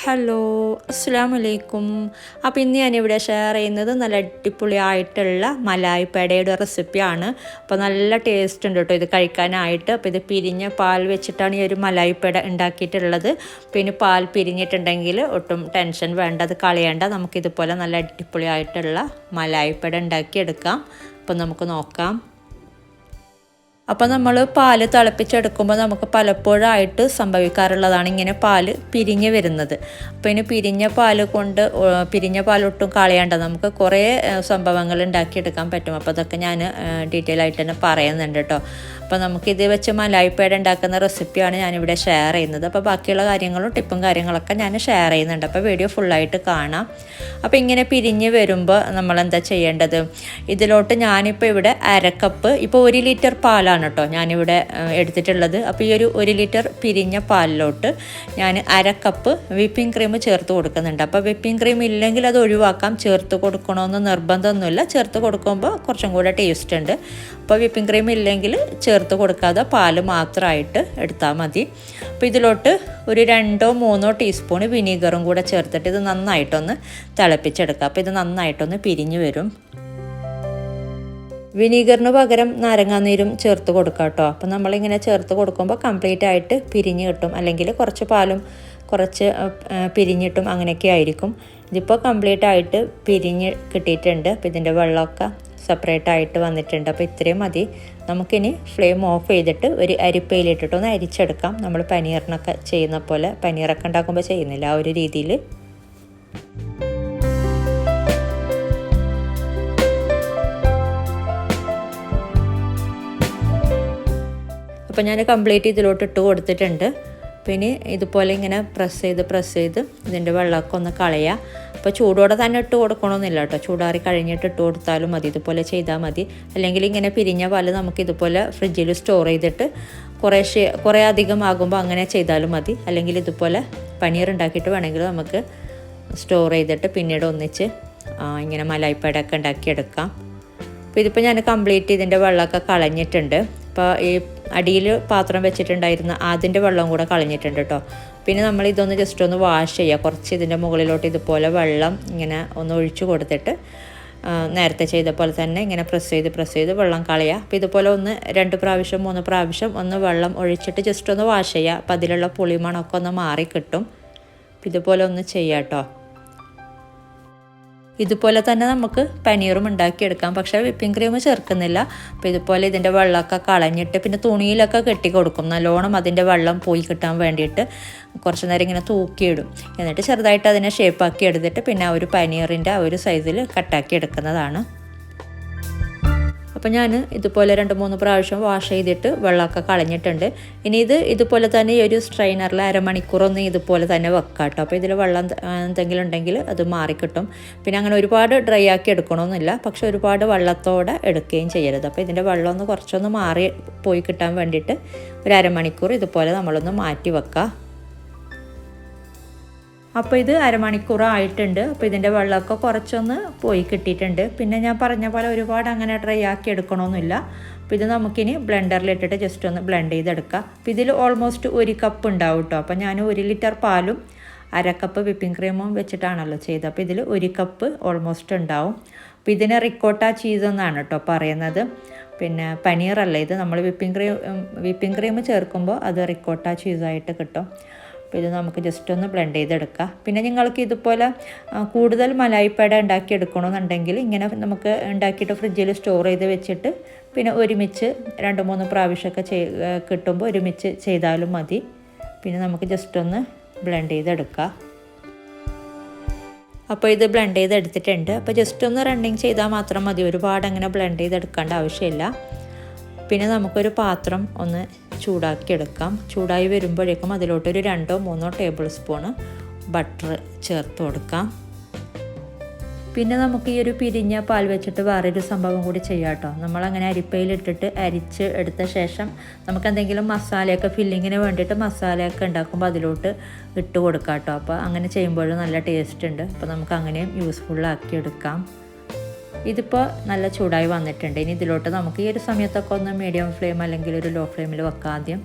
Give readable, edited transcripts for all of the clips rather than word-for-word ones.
Hello അസ്സലാമലൈക്കും. അപ്പോൾ ഇന്ന് ഞാനിവിടെ ഷെയർ ചെയ്യുന്നത് നല്ല അടിപൊളിയായിട്ടുള്ള മലായ് പേടയുടെ റെസിപ്പിയാണ്. അപ്പോൾ നല്ല ടേസ്റ്റ് ഉണ്ട് കേട്ടോ ഇത് കഴിക്കാനായിട്ട്. അപ്പോൾ ഇത് പിരിഞ്ഞ പാൽ വെച്ചിട്ടാണ് ഈ ഒരു മലായ് പേട ഉണ്ടാക്കിയിട്ടുള്ളത്. പിന്നെ പാൽ പിരിഞ്ഞിട്ടുണ്ടെങ്കിൽ ഒട്ടും ടെൻഷൻ വേണ്ട, അത് കളയേണ്ട. നമുക്കിതുപോലെ നല്ല അടിപൊളിയായിട്ടുള്ള മലായ് പേട ഉണ്ടാക്കിയെടുക്കാം. അപ്പോൾ നമുക്ക് നോക്കാം. അപ്പോൾ നമ്മൾ പാൽ തിളപ്പിച്ചെടുക്കുമ്പോൾ നമുക്ക് പലപ്പോഴായിട്ട് സംഭവിക്കാറുള്ളതാണ് ഇങ്ങനെ പാൽ പിരിഞ്ഞ് വരുന്നത്. അപ്പോൾ ഇനി പിരിഞ്ഞ പാലൊട്ടും കളയേണ്ട, നമുക്ക് കുറേ സംഭവങ്ങൾ ഉണ്ടാക്കിയെടുക്കാൻ പറ്റും. അപ്പോൾ അതൊക്കെ ഞാൻ ഡീറ്റെയിൽ ആയിട്ട് തന്നെ പറയുന്നുണ്ട് കേട്ടോ. അപ്പോൾ നമുക്കിത് വെച്ച് മലായ് പേട ഉണ്ടാക്കുന്ന റെസിപ്പിയാണ് ഞാനിവിടെ ഷെയർ ചെയ്യുന്നത്. അപ്പോൾ ബാക്കിയുള്ള കാര്യങ്ങളും ടിപ്പും കാര്യങ്ങളൊക്കെ ഞാൻ ഷെയർ ചെയ്യുന്നുണ്ട്. അപ്പോൾ വീഡിയോ ഫുള്ളായിട്ട് കാണാം. അപ്പോൾ ഇങ്ങനെ പിരിഞ്ഞ് വരുമ്പോൾ നമ്മളെന്താ ചെയ്യേണ്ടത്? ഇതിലോട്ട് ഞാനിപ്പോൾ ഇവിടെ അരക്കപ്പ്, ഇപ്പോൾ 1 ലിറ്റർ പാലാണ് കേട്ടോ ഞാനിവിടെ എടുത്തിട്ടുള്ളത്. അപ്പോൾ ഈ ഒരു 1 ലിറ്റർ പിരിഞ്ഞ പാലിലോട്ട് ഞാൻ അരക്കപ്പ് വിപ്പിംഗ് ക്രീം ചേർത്ത് കൊടുക്കുന്നുണ്ട്. അപ്പോൾ വിപ്പിംഗ് ക്രീം ഇല്ലെങ്കിൽ അത് ഒഴിവാക്കാം, ചേർത്ത് കൊടുക്കണമെന്ന് നിർബന്ധമൊന്നുമില്ല. ചേർത്ത് കൊടുക്കുമ്പോൾ കുറച്ചും കൂടെ ടേസ്റ്റ് ഉണ്ട്. അപ്പോൾ വിപ്പിംഗ് ക്രീം ഇല്ലെങ്കിൽ ചേർത്ത് കൊടുക്കാതെ പാൽ മാത്രമായിട്ട് എടുത്താൽ മതി. അപ്പോൾ ഇതിലോട്ട് ഒരു 2-3 ടീസ്പൂൺ വിനീഗറും കൂടെ ചേർത്തിട്ട് ഇത് നന്നായിട്ടൊന്ന് തിളപ്പിച്ചെടുക്കുക. അപ്പോൾ ഇത് നന്നായിട്ടൊന്ന് പിരിഞ്ഞു വരും. വിനീഗറിന് പകരം നാരങ്ങാനീരും ചേർത്ത് കൊടുക്കാം കേട്ടോ. അപ്പോൾ നമ്മളിങ്ങനെ ചേർത്ത് കൊടുക്കുമ്പോൾ കംപ്ലീറ്റ് ആയിട്ട് പിരിഞ്ഞ് കിട്ടും. അല്ലെങ്കിൽ കുറച്ച് പാലും കുറച്ച് പിരിഞ്ഞിട്ടും അങ്ങനെയൊക്കെ ആയിരിക്കും. ഇതിപ്പോൾ കംപ്ലീറ്റ് ആയിട്ട് പിരിഞ്ഞ് കിട്ടിയിട്ടുണ്ട്. അപ്പോൾ ഇതിൻ്റെ വെള്ളമൊക്കെ സെപ്പറേറ്റ് ആയിട്ട് വന്നിട്ടുണ്ട്. അപ്പോൾ ഇത്രയും മതി. നമുക്കിനി ഫ്ലെയിം ഓഫ് ചെയ്തിട്ട് ഒരു അരിപ്പയിലിട്ടിട്ട് ഒന്ന് അരിച്ചെടുക്കാം. നമ്മൾ പനീറിനൊക്കെ ചെയ്യുന്ന പോലെ, പനീറൊക്കെ ഉണ്ടാക്കുമ്പോൾ ചെയ്യുന്നില്ല ആ ഒരു രീതിയിൽ. അപ്പോൾ ഞാൻ കംപ്ലീറ്റ് ഇതിലോട്ട് ഇട്ട് കൊടുത്തിട്ടുണ്ട്. പിന്നെ ഇതുപോലെ ഇങ്ങനെ പ്രസ് ചെയ്ത് ഇതിൻ്റെ വെള്ളമൊക്കെ ഒന്ന് കളയുക. അപ്പോൾ ചൂടോടെ തന്നെ ഇട്ട് കൊടുക്കണമെന്നില്ല കേട്ടോ, ചൂടാറി കഴിഞ്ഞിട്ട് ഇട്ട് കൊടുത്താലും മതി. ഇതുപോലെ ചെയ്താൽ മതി. അല്ലെങ്കിൽ ഇങ്ങനെ പിരിഞ്ഞ പാല് നമുക്കിതുപോലെ ഫ്രിഡ്ജിൽ സ്റ്റോർ ചെയ്തിട്ട് കുറേ അധികം ആകുമ്പോൾ അങ്ങനെ ചെയ്താലും മതി. അല്ലെങ്കിൽ ഇതുപോലെ പനീർ ഉണ്ടാക്കിയിട്ട് വേണമെങ്കിൽ നമുക്ക് സ്റ്റോർ ചെയ്തിട്ട് പിന്നീട് ഒന്നിച്ച് ഇങ്ങനെ മലായ് പേട ഒക്കെ ഉണ്ടാക്കിയെടുക്കാം. അപ്പോൾ ഇതിപ്പോൾ ഞാൻ കംപ്ലീറ്റ് ഇതിൻ്റെ വെള്ളമൊക്കെ കളഞ്ഞിട്ടുണ്ട്. അപ്പോൾ ഈ അടിയിൽ പാത്രം വെച്ചിട്ടുണ്ടായിരുന്ന അതിൻ്റെ വെള്ളം കൂടെ കളഞ്ഞിട്ടുണ്ട് കേട്ടോ. പിന്നെ നമ്മൾ ഇതൊന്ന് ജസ്റ്റ് ഒന്ന് വാഷ് ചെയ്യുക. കുറച്ച് ഇതിൻ്റെ മുകളിലോട്ട് ഇതുപോലെ വെള്ളം ഇങ്ങനെ ഒന്ന് ഒഴിച്ചു കൊടുത്തിട്ട് നേരത്തെ ചെയ്ത പോലെ തന്നെ ഇങ്ങനെ പ്രസ് ചെയ്ത് വെള്ളം കളയുക. അപ്പോൾ ഇതുപോലെ ഒന്ന് 2 പ്രാവശ്യം 3 പ്രാവശ്യം ഒന്ന് വെള്ളം ഒഴിച്ചിട്ട് ജസ്റ്റ് ഒന്ന് വാഷ് ചെയ്യുക. അപ്പോൾ അതിലുള്ള പുളിമണമൊക്കെ ഒന്ന് മാറി കിട്ടും. ഇതുപോലെ ഒന്ന് ചെയ്യാം കേട്ടോ. ഇതുപോലെ തന്നെ നമുക്ക് പനീറും ഉണ്ടാക്കിയെടുക്കാം, പക്ഷേ വിപ്പിംഗ് ക്രീം ചേർക്കുന്നില്ല. അപ്പോൾ ഇതുപോലെ ഇതിൻ്റെ വെള്ളമൊക്കെ കളഞ്ഞിട്ട് പിന്നെ തുണിയിലൊക്കെ കെട്ടി കൊടുക്കും, നല്ലോണം അതിൻ്റെ വെള്ളം പോയി കിട്ടാൻ വേണ്ടിയിട്ട്. കുറച്ച് നേരം ഇങ്ങനെ തൂക്കിയിടും. എന്നിട്ട് ചെറുതായിട്ട് അതിനെ ഷേപ്പാക്കി എടുത്തിട്ട് പിന്നെ ഒരു പനീറിൻ്റെ ഒരു സൈസിൽ കട്ടാക്കി എടുക്കുന്നതാണ്. അപ്പോൾ ഞാൻ ഇതുപോലെ 2-3 പ്രാവശ്യം വാഷ് ചെയ്തിട്ട് വെള്ളമൊക്കെ കളഞ്ഞിട്ടുണ്ട്. ഇനി ഇതുപോലെ തന്നെ ഈ ഒരു സ്ട്രെയിനറിൽ അരമണിക്കൂറൊന്ന് ഇതുപോലെ തന്നെ വെക്കാം കേട്ടോ. അപ്പോൾ ഇതിൽ വെള്ളം എന്തെങ്കിലും ഉണ്ടെങ്കിൽ അത് മാറിക്കിട്ടും. പിന്നെ അങ്ങനെ ഒരുപാട് ഡ്രൈ ആക്കി എടുക്കണമെന്നില്ല, പക്ഷെ ഒരുപാട് വെള്ളത്തോടെ എടുക്കുകയും ചെയ്യരുത്. അപ്പോൾ ഇതിൻ്റെ വെള്ളം കുറച്ചൊന്ന് മാറി പോയി കിട്ടാൻ വേണ്ടിയിട്ട് ഒരു അരമണിക്കൂർ ഇതുപോലെ നമ്മളൊന്ന് മാറ്റി വെക്കാം. അപ്പോൾ ഇത് അരമണിക്കൂർ ആയിട്ടുണ്ട്. അപ്പോൾ ഇതിൻ്റെ വെള്ളമൊക്കെ കുറച്ചൊന്ന് പോയി കിട്ടിയിട്ടുണ്ട്. പിന്നെ ഞാൻ പറഞ്ഞ പോലെ ഒരുപാട് അങ്ങനെ ഡ്രൈ ആക്കി എടുക്കണമെന്നില്ല. അപ്പോൾ ഇത് നമുക്കിനി ബ്ലെൻഡറിലിട്ടിട്ട് ജസ്റ്റ് ഒന്ന് ബ്ലെൻഡ് ചെയ്തെടുക്കാം. അപ്പോൾ ഇതിൽ ഓൾമോസ്റ്റ് 1 കപ്പ് ഉണ്ടാവും കേട്ടോ. അപ്പോൾ ഞാൻ 1 ലിറ്റർ പാലും അരക്കപ്പ് വിപ്പിംഗ് ക്രീമും വെച്ചിട്ടാണല്ലോ ചെയ്തത്. അപ്പോൾ ഇതിൽ 1 കപ്പ് ഓൾമോസ്റ്റ് ഉണ്ടാവും. അപ്പോൾ ഇതിന് റിക്കോട്ട ചീസ് എന്നാണ് കേട്ടോ പറയുന്നത്. പിന്നെ പനീറല്ല ഇത്. നമ്മൾ വിപ്പിംഗ് ക്രീം ചേർക്കുമ്പോൾ അത് റിക്കോട്ട ചീസായിട്ട് കിട്ടും. അപ്പോൾ ഇത് നമുക്ക് ജസ്റ്റ് ഒന്ന് ബ്ലെൻഡ് ചെയ്തെടുക്കാം. പിന്നെ നിങ്ങൾക്ക് ഇതുപോലെ കൂടുതൽ മലായ് പേട ഉണ്ടാക്കിയെടുക്കണമെന്നുണ്ടെങ്കിൽ ഇങ്ങനെ നമുക്ക് ഉണ്ടാക്കിയിട്ട് ഫ്രിഡ്ജിൽ സ്റ്റോർ ചെയ്ത് വെച്ചിട്ട് പിന്നെ ഒരുമിച്ച് 2-3 പ്രാവശ്യമൊക്കെ കിട്ടുമ്പോൾ ഒരുമിച്ച് ചെയ്താലും മതി. പിന്നെ നമുക്ക് ജസ്റ്റ് ഒന്ന് ബ്ലെൻഡ് ചെയ്തെടുക്കാം. അപ്പോൾ ഇത് ബ്ലെൻഡ് ചെയ്തെടുത്തിട്ടുണ്ട്. അപ്പോൾ ജസ്റ്റ് ഒന്ന് റണ്ണിങ് ചെയ്താൽ മാത്രം മതി, ഒരുപാട് അങ്ങനെ ബ്ലെൻഡ് ചെയ്തെടുക്കേണ്ട ആവശ്യമില്ല. പിന്നെ നമുക്കൊരു പാത്രം ഒന്ന് ചൂടാക്കിയെടുക്കാം. ചൂടായി വരുമ്പോഴേക്കും അതിലോട്ട് ഒരു 2-3 ടേബിൾ സ്പൂണ് ബട്ടർ ചേർത്ത് കൊടുക്കാം. പിന്നെ നമുക്ക് ഈ ഒരു പിരിഞ്ഞ പാൽ വെച്ചിട്ട് വേറൊരു സംഭവം കൂടി ചെയ്യാം കേട്ടോ. നമ്മളങ്ങനെ അരിപ്പയിലിട്ടിട്ട് അരിച്ച് എടുത്ത ശേഷം നമുക്ക് എന്തെങ്കിലും മസാലയൊക്കെ ഫില്ലിങ്ങിന് വേണ്ടിയിട്ട് മസാലയൊക്കെ ഉണ്ടാക്കുമ്പോൾ അതിലോട്ട് ഇട്ട് കൊടുക്കാം കേട്ടോ. അപ്പോൾ അങ്ങനെ ചെയ്യുമ്പോൾ നല്ല ടേസ്റ്റ് ഉണ്ട്. അപ്പോൾ നമുക്ക് അങ്ങനെയും യൂസ്ഫുള്ളാക്കി എടുക്കാം. ഇതിപ്പോൾ നല്ല ചൂടായി വന്നിട്ടുണ്ട്. ഇനി ഇതിലോട്ട് നമുക്ക് ഈ ഒരു സമയത്തൊക്കെ ഒന്ന് മീഡിയം ഫ്ലെയിം അല്ലെങ്കിൽ ഒരു ലോ ഫ്ലെയിമിൽ വെക്കാം ആദ്യം.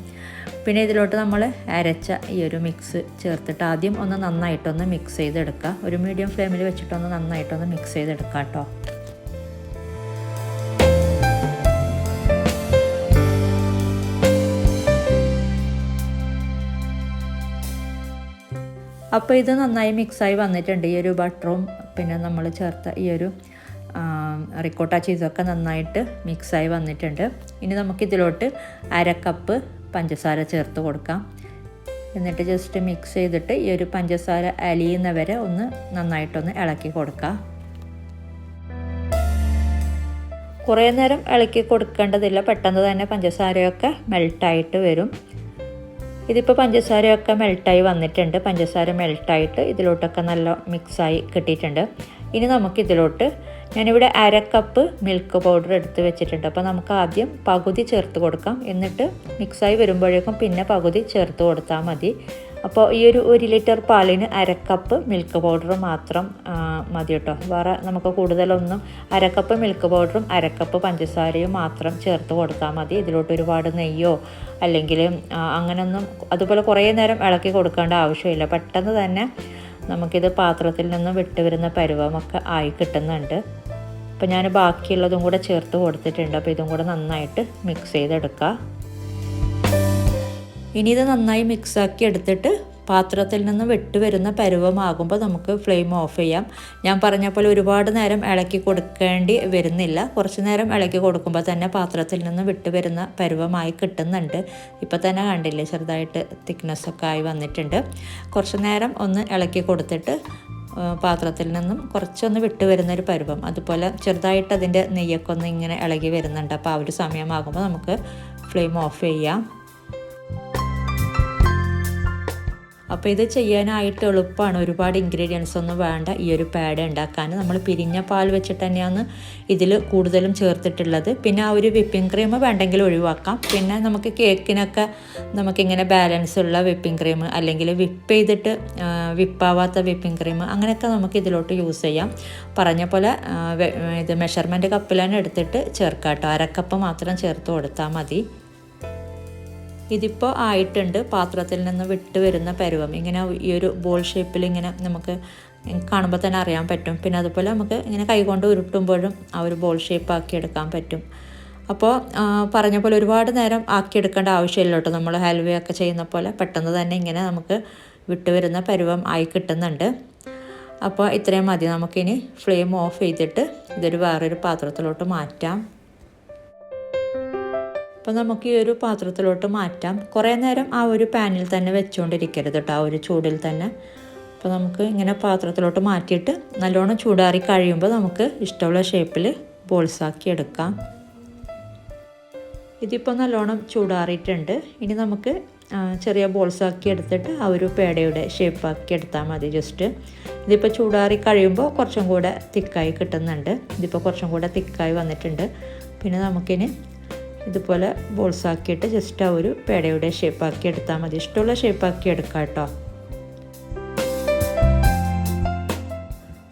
പിന്നെ ഇതിലോട്ട് നമ്മൾ അരച്ച ഈ ഒരു മിക്സ് ചേർത്തിട്ട് ആദ്യം ഒന്ന് നന്നായിട്ടൊന്ന് മിക്സ് ചെയ്തെടുക്കുക. ഒരു മീഡിയം ഫ്ലെയിമിൽ വെച്ചിട്ടൊന്ന് നന്നായിട്ടൊന്ന് മിക്സ് ചെയ്തെടുക്കുക കേട്ടോ. അപ്പോൾ ഇത് നന്നായി മിക്സായി വന്നിട്ടുണ്ട്. ഈ ഒരു ബട്ടറും പിന്നെ നമ്മൾ ചേർത്ത ഈ ഒരു റിക്കോട്ട ചീസൊക്കെ നന്നായിട്ട് മിക്സായി വന്നിട്ടുണ്ട്. ഇനി നമുക്കിതിലോട്ട് 1/2 കപ്പ് പഞ്ചസാര ചേർത്ത് കൊടുക്കാം. എന്നിട്ട് ജസ്റ്റ് മിക്സ് ചെയ്തിട്ട് ഈ ഒരു പഞ്ചസാര അലിയുന്നവരെ ഒന്ന് നന്നായിട്ടൊന്ന് ഇളക്കി കൊടുക്കാം. കുറേ നേരം ഇളക്കി കൊടുക്കേണ്ടതില്ല, പെട്ടെന്ന് തന്നെ പഞ്ചസാരയൊക്കെ മെൽട്ടായിട്ട് വരും. ഇതിപ്പോൾ പഞ്ചസാരയൊക്കെ മെൽട്ടായി വന്നിട്ടുണ്ട്. പഞ്ചസാര മെൽട്ടായിട്ട് ഇതിലോട്ടൊക്കെ നല്ല മിക്സായി കിട്ടിയിട്ടുണ്ട്. ഇനി നമുക്കിതിലോട്ട് ഞാനിവിടെ 1/2 കപ്പ് മിൽക്ക് പൗഡർ എടുത്ത് വെച്ചിട്ടുണ്ട്. അപ്പോൾ നമുക്ക് ആദ്യം പകുതി ചേർത്ത് കൊടുക്കാം. എന്നിട്ട് മിക്സായി വരുമ്പോഴേക്കും പിന്നെ പകുതി ചേർത്ത് കൊടുത്താൽ മതി. അപ്പോൾ ഈ ഒരു 1 ലിറ്റർ പാലിന് 1/2 കപ്പ് മിൽക്ക് പൗഡർ മാത്രം മതി കേട്ടോ. വേറെ നമുക്ക് കൂടുതലൊന്നും 1/2 കപ്പ് മിൽക്ക് പൗഡറും 1/2 കപ്പ് പഞ്ചസാരയും മാത്രം ചേർത്ത് കൊടുത്താൽ മതി. ഇതിലോട്ട് ഒരുപാട് നെയ്യോ അല്ലെങ്കിൽ അങ്ങനെയൊന്നും അതുപോലെ കുറേ നേരം ഇളക്കി കൊടുക്കേണ്ട ആവശ്യമില്ല. പെട്ടെന്ന് തന്നെ നമുക്കിത് പാത്രത്തിൽ നിന്ന് വിട്ടുവരുന്ന പരുവമൊക്കെ ആയി കിട്ടുന്നുണ്ട്. അപ്പോൾ ഞാൻ ബാക്കിയുള്ളതും കൂടെ ചേർത്ത് കൊടുത്തിട്ടുണ്ട്. അപ്പോൾ ഇതും കൂടെ നന്നായിട്ട് മിക്സ് ചെയ്തെടുക്കുക. ഇനി ഇത് നന്നായി മിക്സാക്കി എടുത്തിട്ട് പാത്രത്തിൽ നിന്ന് വിട്ടുവരുന്ന പരുവമാകുമ്പോൾ നമുക്ക് ഫ്ലെയിം ഓഫ് ചെയ്യാം. ഞാൻ പറഞ്ഞ പോലെ ഒരുപാട് നേരം ഇളക്കി കൊടുക്കേണ്ടി വരുന്നില്ല. കുറച്ച് നേരം ഇളക്കി കൊടുക്കുമ്പോൾ തന്നെ പാത്രത്തിൽ നിന്ന് വിട്ടുവരുന്ന പരുവമായി കിട്ടുന്നുണ്ട്. ഇപ്പോൾ തന്നെ കണ്ടില്ലേ, ചെറുതായിട്ട് തിക്നെസ്സൊക്കെ ആയി വന്നിട്ടുണ്ട്. കുറച്ച് നേരം ഒന്ന് ഇളക്കി കൊടുത്തിട്ട് പാത്രത്തിൽ നിന്നും കുറച്ചൊന്ന് വിട്ട് വരുന്നൊരു പരുവം, അതുപോലെ ചെറുതായിട്ട് അതിൻ്റെ നെയ്യൊക്കെ ഒന്ന് ഇങ്ങനെ ഇളകി വരുന്നുണ്ട്. അപ്പോൾ ആ ഒരു സമയമാകുമ്പോൾ നമുക്ക് ഫ്ലെയിം ഓഫ് ചെയ്യാം. അപ്പോൾ ഇത് ചെയ്യാനായിട്ട് എളുപ്പമാണ്. ഒരുപാട് ഇൻഗ്രീഡിയൻസ് ഒന്നും വേണ്ട ഈ ഒരു പേട ഉണ്ടാക്കാൻ. നമ്മൾ പിരിഞ്ഞ പാൽ വെച്ചിട്ട് തന്നെയാണ് ഇതിൽ കൂടുതലും ചേർത്തിട്ടുള്ളത്. പിന്നെ ആ ഒരു വിപ്പിംഗ് ക്രീം വേണ്ടെങ്കിൽ ഒഴിവാക്കാം. പിന്നെ നമുക്ക് കേക്കിനൊക്കെ നമുക്കിങ്ങനെ ബാലൻസ് ഉള്ള വിപ്പിംഗ് ക്രീം അല്ലെങ്കിൽ വിപ്പ് ചെയ്തിട്ട് വിപ്പാവാത്ത വിപ്പിംഗ് ക്രീം അങ്ങനെയൊക്കെ നമുക്ക് ഇതിലോട്ട് യൂസ് ചെയ്യാം. പറഞ്ഞ പോലെ ഇത് മെഷർമെൻറ്റ് കപ്പിലാണ് എടുത്തിട്ട് ചേർക്കാം കേട്ടോ. 1/2 കപ്പ് മാത്രം ചേർത്ത് കൊടുത്താൽ മതി. ഇതിപ്പോൾ ആയിട്ടുണ്ട്. പാത്രത്തിൽ നിന്ന് വിട്ട് വരുന്ന പരുവം ഇങ്ങനെ ഈ ഒരു ബോൾ ഷേപ്പിൽ ഇങ്ങനെ നമുക്ക് കാണുമ്പോൾ തന്നെ അറിയാൻ പറ്റും. പിന്നെ അതുപോലെ നമുക്ക് ഇങ്ങനെ കൈകൊണ്ട് ഉരുട്ടുമ്പോഴും ആ ഒരു ബോൾ ഷേപ്പ് ആക്കി എടുക്കാൻ പറ്റും. അപ്പോൾ പറഞ്ഞ പോലെ ഒരുപാട് നേരം ആക്കിയെടുക്കേണ്ട ആവശ്യമില്ല കേട്ടോ. നമ്മൾ ഹൽവയൊക്കെ ചെയ്യുന്ന പോലെ പെട്ടെന്ന് തന്നെ ഇങ്ങനെ നമുക്ക് വിട്ടുവരുന്ന പരുവം ആയി കിട്ടുന്നുണ്ട്. അപ്പോൾ ഇത്രയും മതി. നമുക്കിനി ഫ്ലെയിം ഓഫ് ചെയ്തിട്ട് ഇതൊരു വേറൊരു പാത്രത്തിലോട്ട് മാറ്റാം. അപ്പോൾ നമുക്ക് ഈ ഒരു പാത്രത്തിലോട്ട് മാറ്റാം. കുറേ നേരം ആ ഒരു പാനിൽ തന്നെ വെച്ചുകൊണ്ടിരിക്കരുത് കേട്ടോ, ആ ഒരു ചൂടിൽ തന്നെ. അപ്പോൾ നമുക്ക് ഇങ്ങനെ പാത്രത്തിലോട്ട് മാറ്റിയിട്ട് നല്ലോണം ചൂടാറി കഴിയുമ്പോൾ നമുക്ക് ഇഷ്ടമുള്ള ഷേപ്പിൽ ബോൾസാക്കി എടുക്കാം. ഇതിപ്പോൾ നല്ലോണം ചൂടാറിയിട്ടുണ്ട്. ഇനി നമുക്ക് ചെറിയ ബോൾസാക്കി എടുത്തിട്ട് ആ ഒരു പേടയുടെ ഷേപ്പാക്കി എടുത്താൽ മതി. ജസ്റ്റ് ഇതിപ്പോൾ ചൂടാറി കഴിയുമ്പോൾ കുറച്ചും കൂടെ തിക്കായി കിട്ടുന്നുണ്ട്. ഇതിപ്പോൾ കുറച്ചും കൂടെ തിക്കായി വന്നിട്ടുണ്ട്. പിന്നെ നമുക്കിനി ഇതുപോലെ ബോൾസാക്കിയിട്ട് ജസ്റ്റ് ആ ഒരു പേടയുടെ ഷേപ്പാക്കി എടുത്താൽ മതി. ഇഷ്ടമുള്ള ഷേപ്പാക്കി എടുക്കാം കേട്ടോ.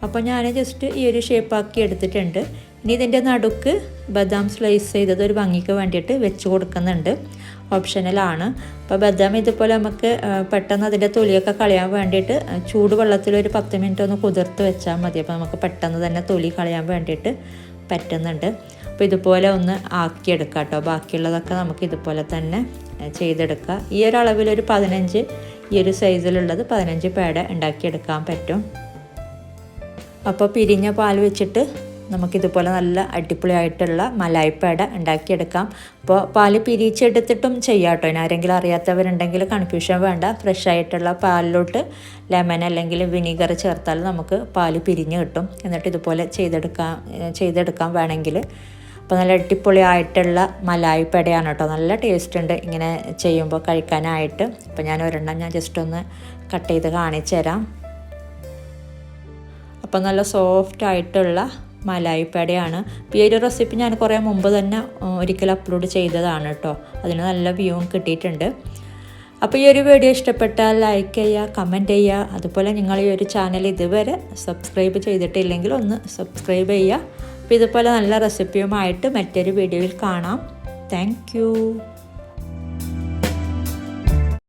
അപ്പോൾ ഞാൻ ജസ്റ്റ് ഈ ഒരു ഷേപ്പാക്കി എടുത്തിട്ടുണ്ട്. ഇനി ഇതിൻ്റെ നടുക്ക് ബദാം സ്ലൈസ് ചെയ്തത് ഒരു ഭംഗിക്ക് വേണ്ടിയിട്ട് വെച്ച് കൊടുക്കുന്നുണ്ട്. ഓപ്ഷണലാണ്. അപ്പോൾ ബദാം ഇതുപോലെ നമുക്ക് പെട്ടെന്ന് അതിൻ്റെ തൊലിയൊക്കെ കളയാൻ വേണ്ടിയിട്ട് ചൂടുവെള്ളത്തിൽ ഒരു 10 മിനിറ്റ് ഒന്ന് കുതിർത്ത് വെച്ചാൽ മതി. അപ്പോൾ നമുക്ക് പെട്ടെന്ന് തന്നെ തൊലി കളയാൻ വേണ്ടിയിട്ട് പറ്റുന്നുണ്ട്. അപ്പോൾ ഇതുപോലെ ഒന്ന് ആക്കിയെടുക്കാം കേട്ടോ. ബാക്കിയുള്ളതൊക്കെ നമുക്ക് ഇതുപോലെ തന്നെ ചെയ്തെടുക്കുക. ഈ ഒരു അളവിലൊരു 15 ഈ ഒരു സൈസിലുള്ളത് 15 പേട ഉണ്ടാക്കിയെടുക്കാൻ പറ്റും. അപ്പോൾ പിരിഞ്ഞ പാൽ വെച്ചിട്ട് നമുക്കിതുപോലെ നല്ല അടിപൊളിയായിട്ടുള്ള മലായി പേട ഉണ്ടാക്കിയെടുക്കാം. അപ്പോൾ പാൽ പിരിച്ചെടുത്തിട്ടും ചെയ്യാം കേട്ടോ. ഇനി ആരെങ്കിലും അറിയാത്തവരുണ്ടെങ്കിൽ കൺഫ്യൂഷൻ വേണ്ട. ഫ്രഷ് ആയിട്ടുള്ള പാലിലോട്ട് ലെമൺ അല്ലെങ്കിൽ വിനീഗർ ചേർത്താൽ നമുക്ക് പാൽ പിരിഞ്ഞ് കിട്ടും. എന്നിട്ട് ഇതുപോലെ ചെയ്തെടുക്കാൻ വേണമെങ്കിൽ. അപ്പോൾ നല്ല അടിപൊളിയായിട്ടുള്ള മലായി പേടയാണ് കേട്ടോ. നല്ല ടേസ്റ്റ് ഉണ്ട് ഇങ്ങനെ ചെയ്യുമ്പോൾ കഴിക്കാനായിട്ട്. അപ്പോൾ ഞാൻ ഒരെണ്ണം ജസ്റ്റ് ഒന്ന് കട്ട് ചെയ്ത് കാണിച്ചു തരാം. അപ്പോൾ നല്ല സോഫ്റ്റ് ആയിട്ടുള്ള മലായി പേടയാണ്. ഈ ഒരു റെസിപ്പി ഞാൻ കുറേ മുമ്പ് തന്നെ ഒരിക്കൽ അപ്ലോഡ് ചെയ്തതാണ് കേട്ടോ. അതിന് നല്ല വ്യൂവും കിട്ടിയിട്ടുണ്ട്. അപ്പോൾ ഈ ഒരു വീഡിയോ ഇഷ്ടപ്പെട്ടാൽ ലൈക്ക് ചെയ്യുക, കമൻറ്റ് ചെയ്യുക. അതുപോലെ നിങ്ങൾ ഈ ഒരു ചാനൽ ഇതുവരെ സബ്സ്ക്രൈബ് ചെയ്തിട്ടില്ലെങ്കിൽ ഒന്ന് സബ്സ്ക്രൈബ് ചെയ്യുക. അപ്പോൾ ഇതുപോലെ നല്ല റെസിപ്പിയുമായിട്ട് മറ്റൊരു വീഡിയോയിൽ കാണാം. Thank you.